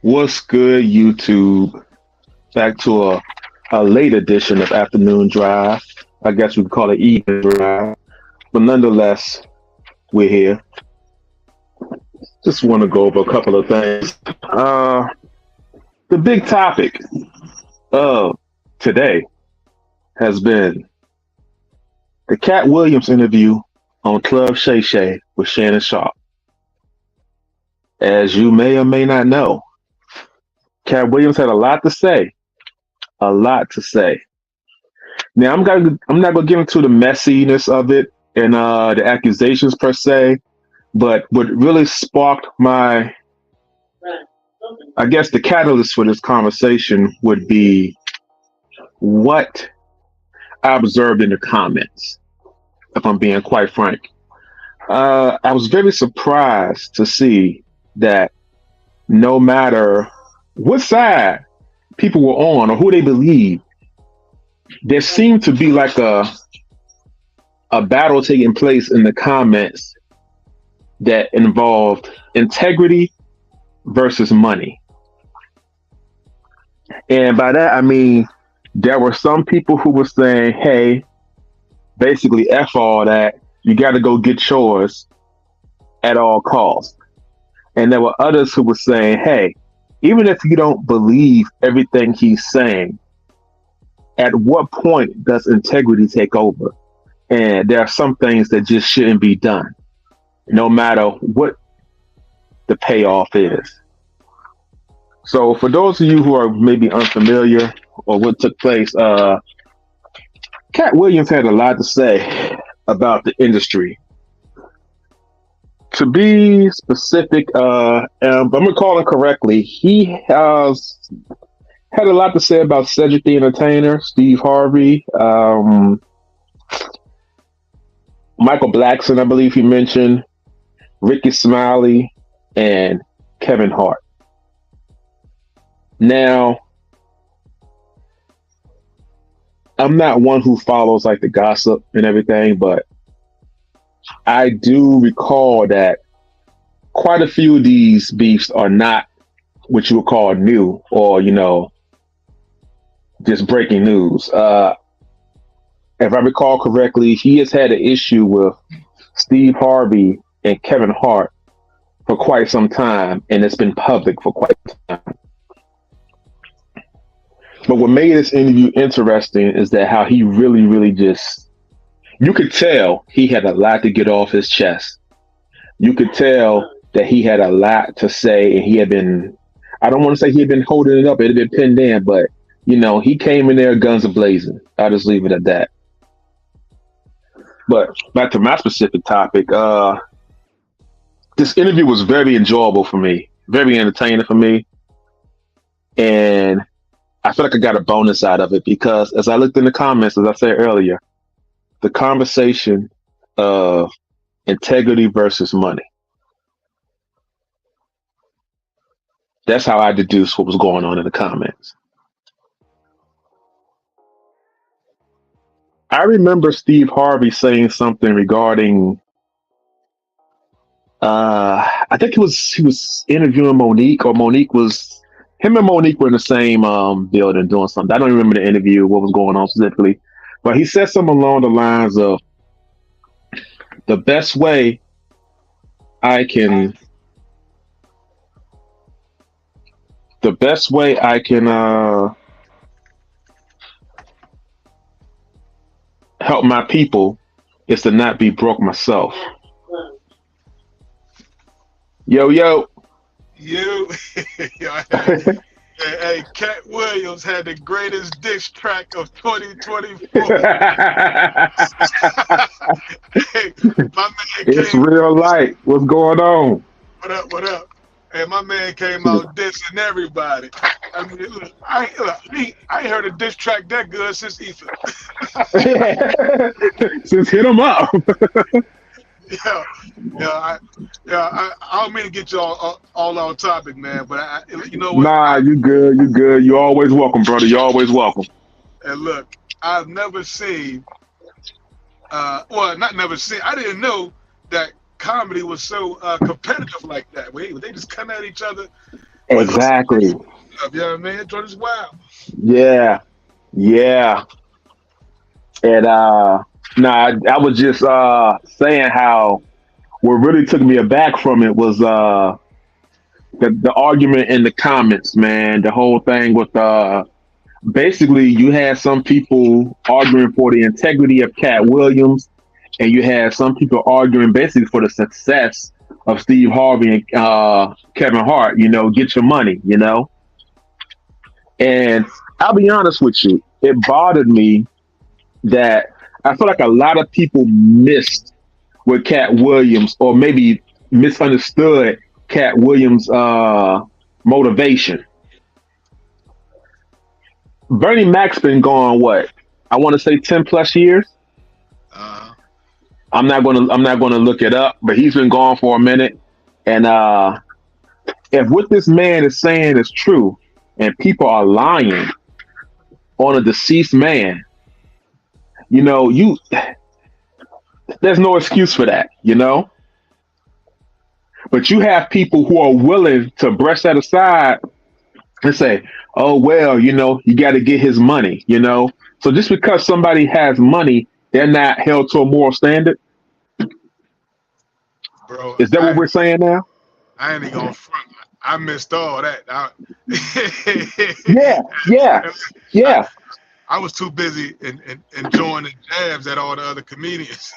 What's good, YouTube? Back to a late edition of Afternoon Drive. I guess we could call it Evening Drive. But nonetheless, we're here. Just want to go over a couple of things. The big topic of today has been the Katt Williams interview on Club Shay Shay with Shannon Sharp. As you may or may not know, Katt Williams had a lot to say. A lot to say. Now I'm not gonna get into the messiness of it and the accusations per se, but what really sparked I guess the catalyst for this conversation would be what I observed in the comments, if I'm being quite frank. I was very surprised to see that no matter what side people were on or who they believed, there seemed to be like a battle taking place in the comments that involved integrity versus money. And by that, I mean, there were some people who were saying, hey, basically, F all that. You got to go get yours at all costs. And there were others who were saying, hey, even if you don't believe everything he's saying, at what point does integrity take over? And there are some things that just shouldn't be done, no matter what the payoff is. So for those of you who are maybe unfamiliar or what took place, Katt Williams had a lot to say about the industry. To be specific, I'm going to call him correctly, he has had a lot to say about Cedric the Entertainer, Steve Harvey, Michael Blackson, I believe he mentioned, Ricky Smiley, and Kevin Hart. Now, I'm not one who follows like the gossip and everything, but I do recall that quite a few of these beefs are not what you would call new or, just breaking news. If I recall correctly, he has had an issue with Steve Harvey and Kevin Hart for quite some time, and it's been public for quite some time. But what made this interview interesting is that how he really, really just, you could tell he had a lot to get off his chest. You could tell that he had a lot to say, and he had been, I don't want to say he had been holding it up, it had been pinned in, but, he came in there guns a-blazing. I'll just leave it at that. But back to my specific topic, this interview was very enjoyable for me, very entertaining for me. And I feel like I got a bonus out of it because as I looked in the comments, as I said earlier, the conversation of integrity versus money. That's how I deduced what was going on in the comments. I remember Steve Harvey saying something regarding, I think he was interviewing Monique, or him and Monique were in the same building doing something. I don't remember the interview, what was going on specifically, but he said something along the lines of, the best way I can help my people is to not be broke myself. Yo. You, hey, Katt Williams had the greatest diss track of 2024. Hey, my man it's real light. What's going on? What up? And my man came out dissing everybody. I mean, look, I ain't heard a diss track that good since Ether. Just hit him up. I don't mean to get you all on topic, man, but you know what? Nah, you good. You always welcome, brother. You always welcome. And look, I've never seen, not never seen, I didn't know that comedy was so competitive like that. They just come at each other. But on some Exactly. reason, you know what I mean? Jordan's wild. Yeah. Yeah. And nah, I was just saying how what really took me aback from it was the argument in the comments, man. The whole thing with basically you had some people arguing for the integrity of Katt Williams, and you had some people arguing basically for the success of Steve Harvey and Kevin Hart. You know, get your money. You know, and I'll be honest with you, it bothered me that I feel like a lot of people missed with Katt Williams, or maybe misunderstood Katt Williams' motivation. Bernie Mac's been gone what? I want to say 10 plus years. Uh, I'm not gonna look it up, but he's been gone for a minute. And if what this man is saying is true, and people are lying on a deceased man, you know, there's no excuse for that, you know. But you have people who are willing to brush that aside and say, "Oh well, you know, you got to get his money," you know. So just because somebody has money, they're not held to a moral standard. bro, Is that what we're saying now? I ain't even gonna front. I missed all that. Yeah, yeah, I, yeah, I was too busy enjoying the jabs at all the other comedians.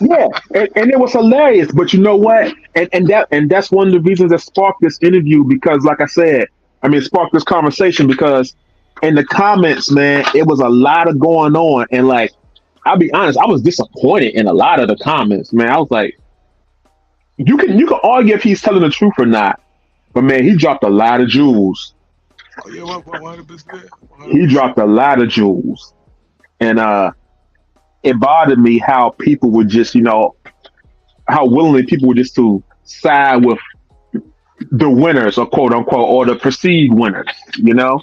yeah. And it was hilarious. But you know what? And that's one of the reasons that sparked this interview, because, like I said, I mean, it sparked this conversation because in the comments, man, it was a lot of going on, and like, I'll be honest, I was disappointed in a lot of the comments, man. I was like, you can argue if he's telling the truth or not, but man, he dropped a lot of jewels. Oh yeah, 100%. He 100%. dropped a lot of jewels, and it bothered me how people would just, you know, how willingly people were just to side with the winners, or quote unquote, or the perceived winners, you know.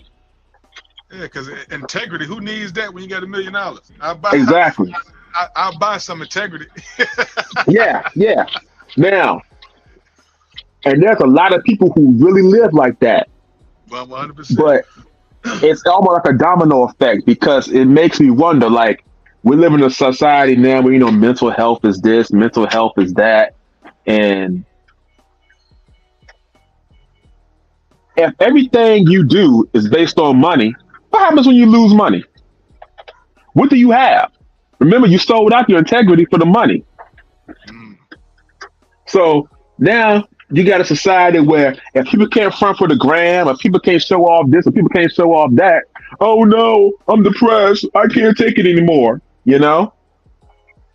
Yeah, because integrity. Who needs that when you got $1 million? I buy. Exactly. I'll buy some integrity. Yeah, yeah. Now, and there's a lot of people who really live like that, 100%. but it's almost like a domino effect, because it makes me wonder, like, we live in a society now where, you know, mental health is this, mental health is that, and if everything you do is based on money, what happens when you lose money? What do you have? Remember, you sold out your integrity for the money. Mm. So now you got a society where if people can't front for the gram, if people can't show off this, if people can't show off that, oh no, I'm depressed, I can't take it anymore. You know?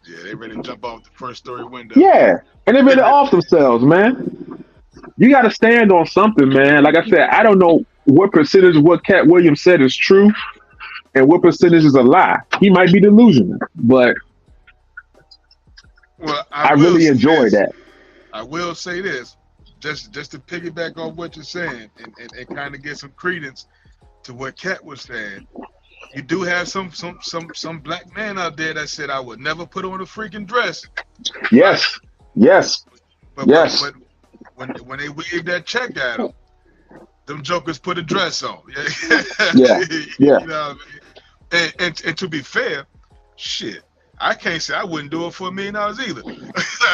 Yeah, they ready to jump off the first story window. Yeah. And they really off themselves, man. You got to stand on something, man. Like I said, I don't know what percentage of what Katt Williams said is true and what percentage is a lie. He might be delusional, but Well, I really enjoy that. I will say this, just to piggyback on what you're saying and kind of get some credence to what Katt was saying. You do have some black man out there that said I would never put on a freaking dress. Yes. Yes. But Yes. when they waved that check at them jokers put a dress on. Yeah. Yeah. You know what I mean? And to be fair, shit, I can't say I wouldn't do it for $1 million either.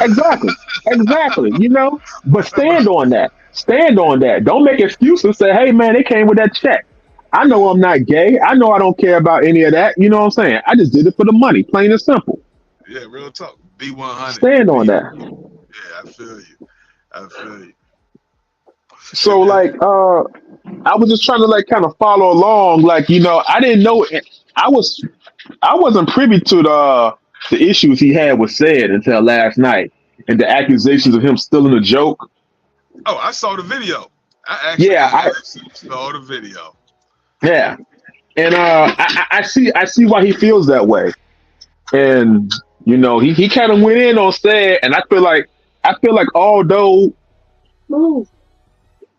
Exactly. Exactly. You know, but stand on that. Stand on that. Don't make excuses. Say, hey, man, they came with that check. I know I'm not gay. I know I don't care about any of that. You know what I'm saying? I just did it for the money, plain and simple. Yeah, real talk. B100. Stand on that. Yeah, I feel you. I feel you. So, like, I was just trying to, like, kind of follow along. Like, you know, I didn't know. I wasn't privy to the issues he had with Said until last night, and the accusations of him stealing a joke. Oh, I saw the video. I saw the video. Yeah, and I see why he feels that way, and you know, he kind of went in on Said, and I feel like although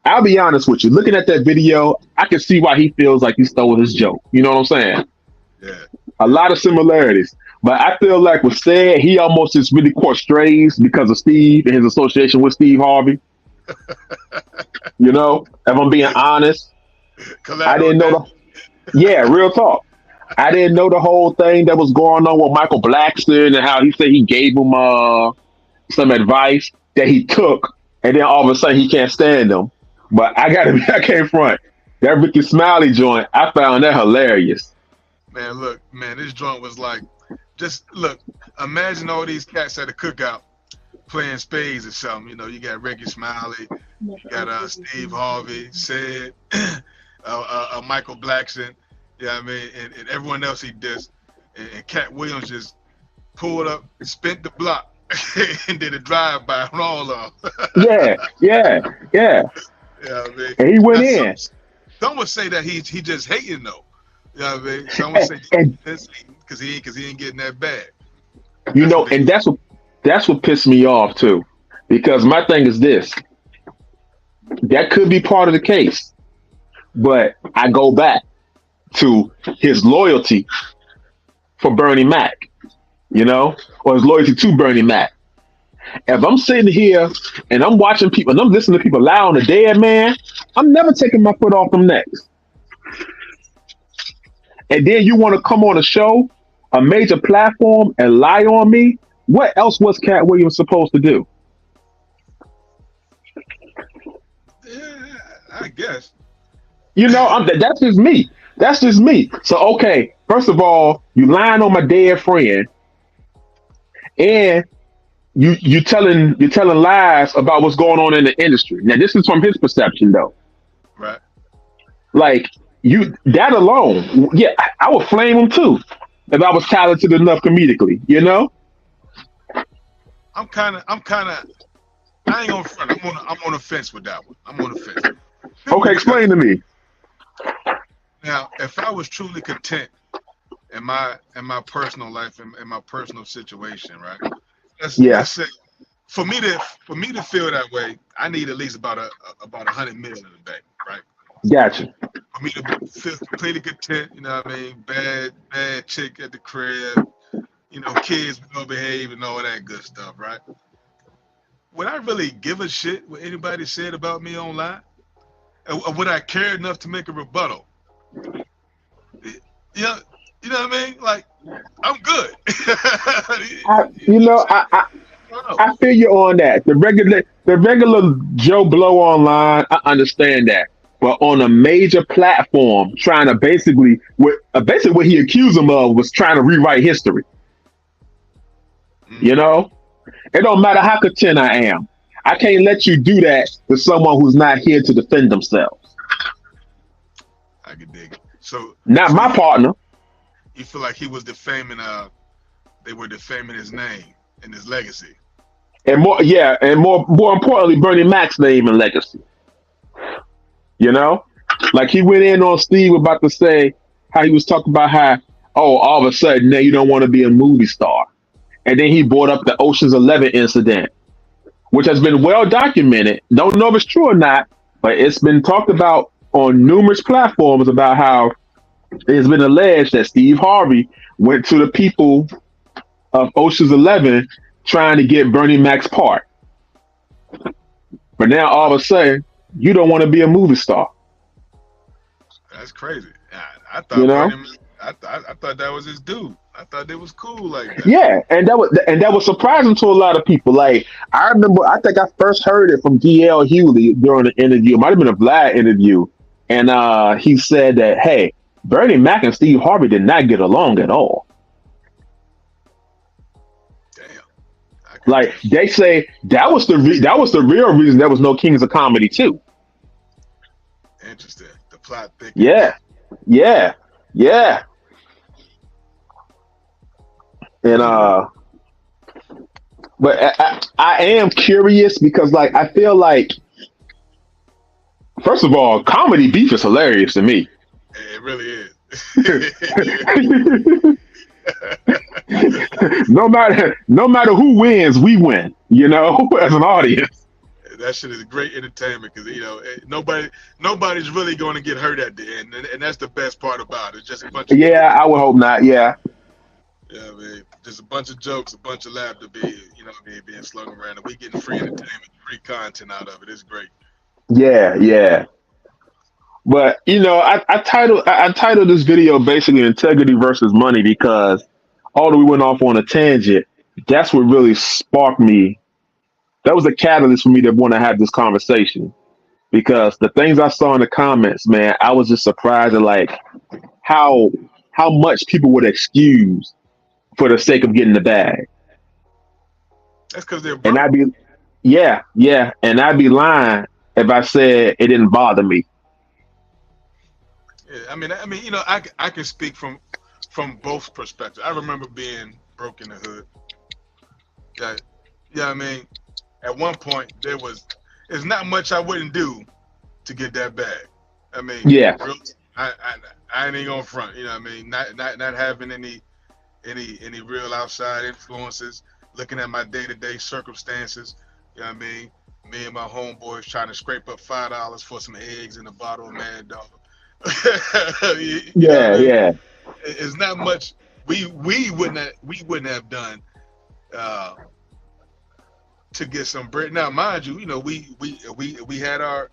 I'll be honest with you, looking at that video, I can see why he feels like he stole his joke. You know what I'm saying? Yeah. A lot of similarities. But I feel like with Said, he almost just really caught strays because of Steve and his association with Steve Harvey. You know, if I'm being honest, I Collateral didn't know the. damage. Yeah, real talk. I didn't know the whole thing that was going on with Michael Blackson and how he said he gave him some advice that he took, and then all of a sudden he can't stand him. But I gotta be, I can't front that Ricky Smiley joint. I found that hilarious. Man, look, man, this joint was like, just look. Imagine all these cats at a cookout playing spades or something. You know, you got Ricky Smiley, you got Steve Harvey, Sid, Michael Blackson. Yeah, I mean, and everyone else he dissed, and Katt Williams just pulled up, spent the block, and did a drive-by on all of them. Yeah, yeah, yeah. Yeah, I mean, And he went now in. some would say that he just hating though. Yeah, I mean, some would say And this because he ain't getting that bad. you That's know, what they. and that's what pissed me off too, because my thing is this: that could be part of the case, but I go back to his loyalty for Bernie Mac, or his loyalty to Bernie Mac. If I'm sitting here and I'm watching people and I'm listening to people lie on a dead man, I'm never taking my foot off them necks. And then you want to come on a show, a major platform, and lie on me? What else was Cat Williams supposed to do? Yeah, I guess. That's just me. That's just me. So okay, first of all, you lying on my dead friend, and you telling lies about what's going on in the industry. Now this is from his perception though. Right. Like you that alone, yeah, I would flame him too if I was talented enough comedically. I'm kind of. I ain't gonna front. I'm on the fence with that one. I'm on the fence. Simply Okay, because explain to me. now, if I was truly content in my personal life in my personal situation, right? Yeah, Let's say for me to feel that way, I need at least about 100 million in the bank, right? gotcha. For me to feel completely content, you know what I mean? Bad chick at the crib, kids will behave and all that good stuff, right? Would I really give a shit what anybody said about me online? Or would I care enough to make a rebuttal? You know, you know what I mean? Like, I'm good. I, You you know what I'm know, saying? I, I I don't know. I feel you on that. The regular Joe Blow online, I understand that. But on a major platform, trying to basically what he accused him of was trying to rewrite history. You Mm, know, it don't matter how content I am. I can't let you do that to someone who's not here to defend themselves. I can dig it. So, Not so my partner. you feel like he was defaming? They were defaming his name and his legacy. And more, yeah, and more importantly, Bernie Mac's name and legacy. You know, like he went in on Steve about to say how he was talking about how, oh, all of a sudden now you don't want to be a movie star, and then he brought up the Ocean's 11 incident, which has been well documented. Don't know if it's true or not, but it's been talked about on numerous platforms about how it's been alleged that Steve Harvey went to the people of Ocean's 11 trying to get Bernie Mac's part. But now all Wow, of a sudden, you don't want to be a movie star. that's crazy. I You thought know? Bernie. I thought that was his dude. I thought they was cool like that. Yeah, and that was surprising to a lot of people. Like I remember, I think I first heard it from DL Hewley during an interview. It might have been a Vlad interview, and he said that hey, Bernie Mac and Steve Harvey did not get along at all. Damn, I can Like imagine. they say that was the real reason there was no Kings of Comedy too. Interesting. The plot thickens. Yeah, yeah, yeah, and but I am curious because like I feel like first of all, comedy beef is hilarious to me. It really is. no matter who wins, we win. As an audience. That shit is great entertainment because nobody's really going to get hurt at the end, and that's the best part about it. It's just a bunch of Yeah, I would hope not. Yeah, yeah, I mean, just a bunch of jokes, a bunch of laughter being slung around, and we getting free entertainment, free content out of it. It's great. Yeah, yeah. But I titled this video basically integrity versus money because although we went off on a tangent, that's what really sparked me. That was a catalyst for me to want to have this conversation because the things I saw in the comments, man, I was just surprised at like how how much people would excuse for the sake of getting the bag. That's because they're And broke. I'd be yeah, yeah, and I'd be lying if I said it didn't bother me. Yeah, I can speak from both perspectives. I remember being broke in the hood. That, yeah, at one point there's not much I wouldn't do to get that bag. I mean, Yeah, real, I ain't gonna front. Not having any real outside influences, looking at my day to day circumstances. You know what I mean? Me and my homeboys trying to scrape up $5 for some eggs and a bottle of Mad Dog. You know what yeah, I mean? yeah. It's not much we wouldn't have done uh, to get some bread. Now, mind you, we had our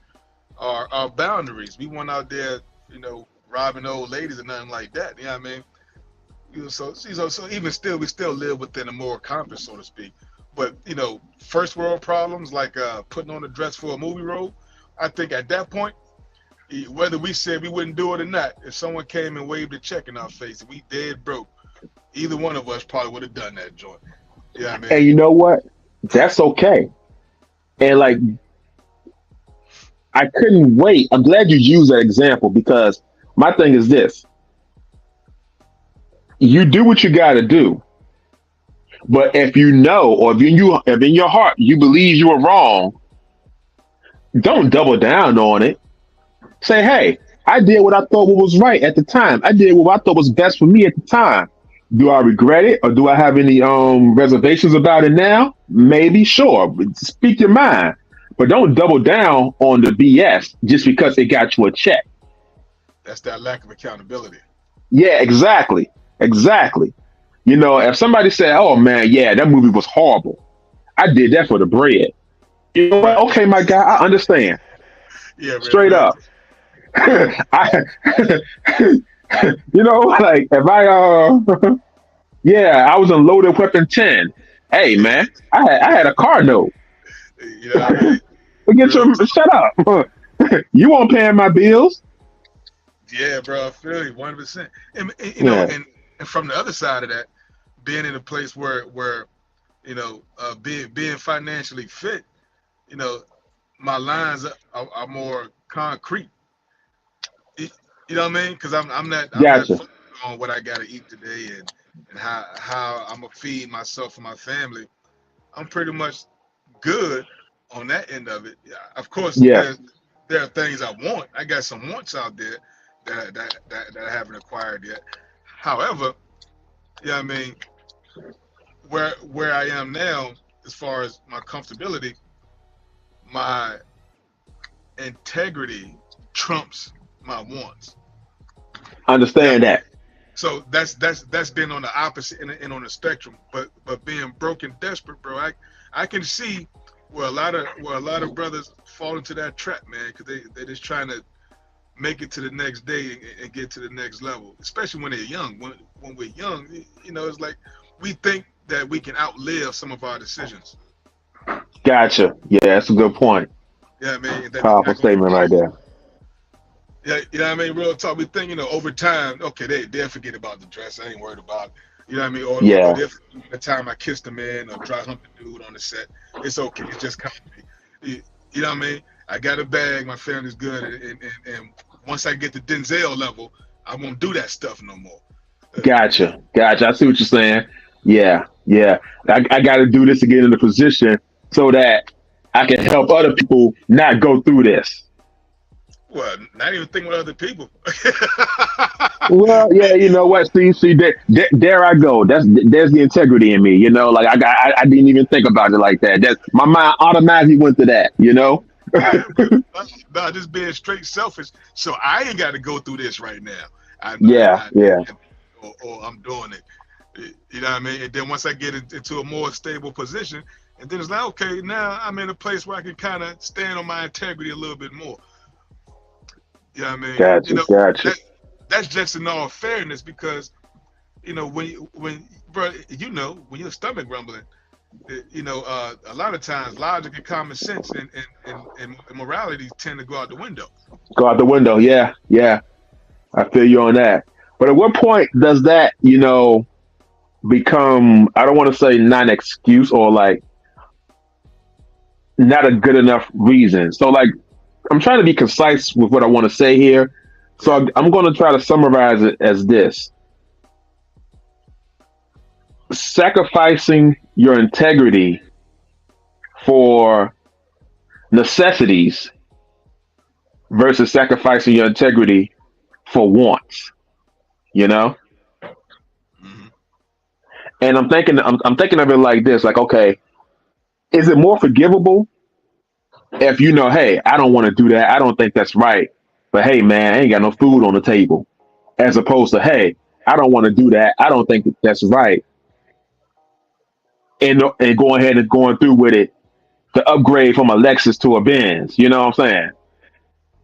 boundaries. We weren't out there, robbing old ladies or nothing like that. You know what I mean? So even still, we still live within a moral compass, so to speak. But first world problems like putting on a dress for a movie role. I think at that point, whether we said we wouldn't do it or not, if someone came and waved a check in our face, and we dead broke, either one of us probably would have done that joint. You know what I mean? And you know what? That's okay. And like I couldn't wait. I'm glad you used that example because my thing is this. You do what you gotta do. But if you know or if in your heart you believe you were wrong, don't double down on it. Say, hey, I did what I thought was right at the time. I did what I thought was best for me at the time. Do I regret it or do I have any reservations about it now? Maybe, sure. Speak your mind. But don't double down on the BS just because it got you a check. That's that lack of accountability. Yeah, exactly. Exactly. If somebody said, oh man, yeah, that movie was horrible. I did that for the bread. You know what? Right. Okay, my guy, I understand. Yeah, man. Straight up. I, like if yeah, I was in loaded weapon 10. Hey man, I had a car note. You know what I mean? Get Real your talk. shut up. You won't paying my bills. Yeah, bro. I feel you 100%. And Yeah, and from the other side of that, being in a place where being financially fit, you know, my lines are more concrete. You you know what I mean? Because I'm not gotcha. focused on what I gotta eat today and how I'm gonna feed myself and my family. I'm pretty much good on that end of it. Yeah, of course, Yeah, there are things I want. I got some wants out there that I haven't acquired yet. However, yeah, where I am now, as far as my comfortability, my integrity trumps my wants. Yeah, understand that. so that's been on the opposite and on the spectrum. But being broke and desperate, bro, I can see where a lot of brothers fall into that trap, man, because they're just trying to make it to the next day and get to the next level, especially when they're young. When we're young, it's like we think that we can outlive some of our decisions. Gotcha. Yeah, that's a good point. Yeah, that it's Powerful not going to statement right last. there. Yeah, real talk. We think, over time, okay, they'll forget about the dress. I ain't worried about it. You know what I mean? Or Yeah, they'll forget the time I kissed a man or dry humped a dude on the set. It's okay. It's just comedy. You know what I mean? I got a bag. My family's good. And once I get to Denzel level, I won't do that stuff no more. Uh, gotcha. I see what you're saying. Yeah, yeah. I got to do this to get in a position so that I can help other people not go through this. well, not even thinking with other people. Well, yeah, you know what? See, there I go. There's the integrity in me. Like I didn't even think about it like that. That my mind automatically went to that. Yeah, bro. Nah, just being straight selfish. So I ain't got to go through this right now. Yeah, yeah, or I'm doing it. You know what I mean? And then once I get into a more stable position And then it's like, okay, now I'm in a place where I can kind of stand on my integrity a little bit more. You know what I mean? Gotcha, gotcha. That's just in all fairness, because when bro, when your stomach rumbling, a lot of times logic and common sense and morality tend to go out the window. Go out the window. Yeah, yeah. I feel you on that. But at what point does that, become, I don't want to say not an excuse or like not a good enough reason? So, like, I'm trying to be concise with what I want to say here. So, Yeah. I'm going to try to summarize it as this: sacrificing your integrity for necessities versus sacrificing your integrity for wants, you know? Hmm. And I'm thinking of it like this, like, okay, is it more forgivable if hey, I don't want to do that. I don't think that's right. But hey, man, I ain't got no food on the table. As opposed to, hey, I don't want to do that. I don't think that's right. And going ahead and going through with it to upgrade from a Lexus to a Benz. You know what I'm saying?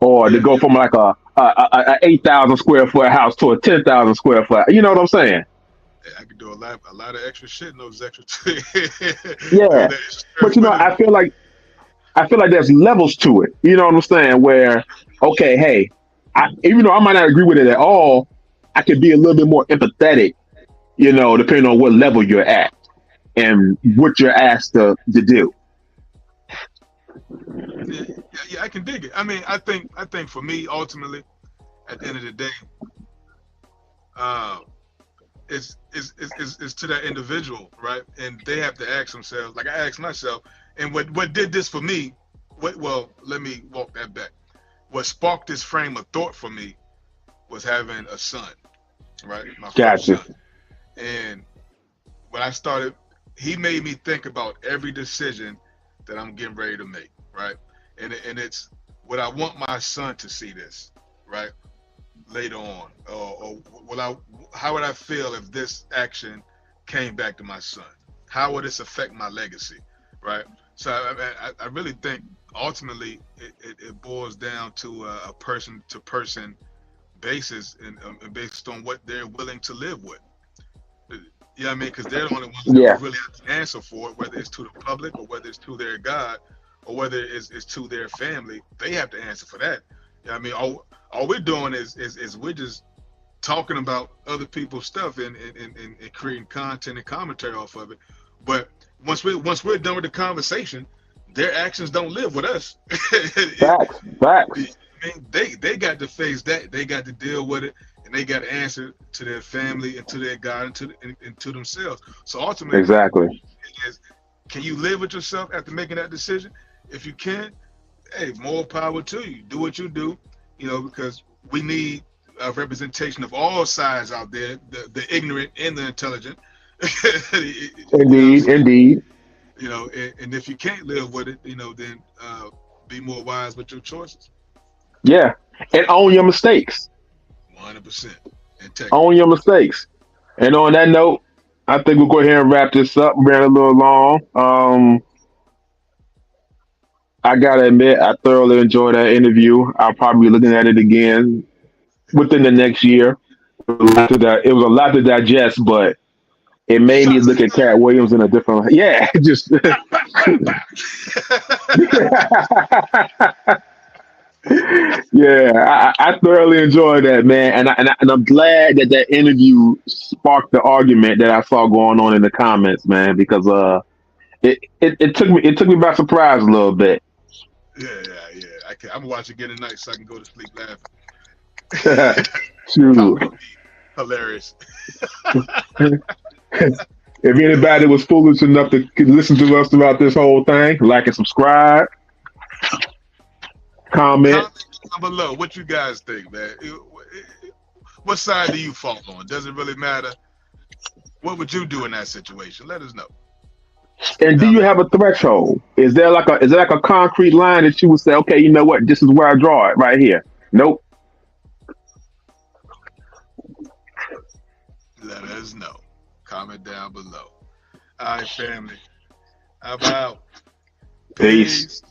Or to Yeah, go yeah, from like a 8,000 square foot house to a 10,000 square foot. You know what I'm saying? yeah. I could do a lot of extra shit in those extra doing Yeah. that extra square But footage. I feel like there's levels to it. You know what I'm saying? Where, okay, hey, even though I might not agree with it at all, I could be a little bit more empathetic, depending on what level you're at and what you're asked to do. Yeah, yeah, yeah, I can dig it. I mean, I think for me, ultimately, at the end of the day, uh, it's to that individual, right? And they have to ask themselves, like I asked myself, and what did this for me? Well, let me walk that back. What sparked this frame of thought for me was having a son, right? My first Gotcha. son. And when I started, he made me think about every decision that I'm getting ready to make, right? And it's would I want my son to see this, right? Later on, or will I? How would I feel if this action came back to my son? How would this affect my legacy, right? So I really think ultimately it boils down to a person to person basis, and based on what they're willing to live with. You know what I mean? Because they're the only ones that Yeah. will really have to answer for it, whether it's to the public or whether it's to their God or whether it's to their family. They have to answer for that. You know what I mean? All we're doing is we're just talking about other people's stuff and creating content and commentary off of it. But once we're done with the conversation, their actions don't live with us. Facts. Facts. I mean, they got to face that. They got to deal with it, and they got to answer to their family and to their God and to themselves. So ultimately, Exactly. is can you live with yourself after making that decision? If you can, hey, more power to you. Do what you do, because we need a representation of all sides out there, the ignorant and the intelligent. You know what I'm Indeed. saying? Indeed. And if you can't live with it, then be more wise with your choices. Yeah. And own your mistakes. 100% integrity. Own your mistakes. And on that note, I think we'll go ahead and wrap this up. We ran a little long. I gotta admit, I thoroughly enjoyed that interview. I'll probably be looking at it again within the next year. It was a lot to digest, but it made me Shots look at Katt Williams in a different. Yeah, just fired. Bang, bang, bang. yeah. I thoroughly enjoyed that, man, and I'm glad that that interview sparked the argument that I saw going on in the comments, man, because it took me by surprise a little bit. Yeah, yeah, yeah. I'm gonna watch it again tonight so I can go to sleep laughing. Shoot. Comedy beat. Hilarious. If anybody was foolish enough to listen to us throughout this whole thing, like and subscribe, comment. Comment down below what you guys think, man. What side do you fall on? Does it really matter? What would you do in that situation? Let us know And do down you below. have a threshold? Is there like a concrete line that you would say, okay, you know what, this is where I draw it right here? Nope. Let us know. Comment down below. All right, family. I'm out. Peace. Peace.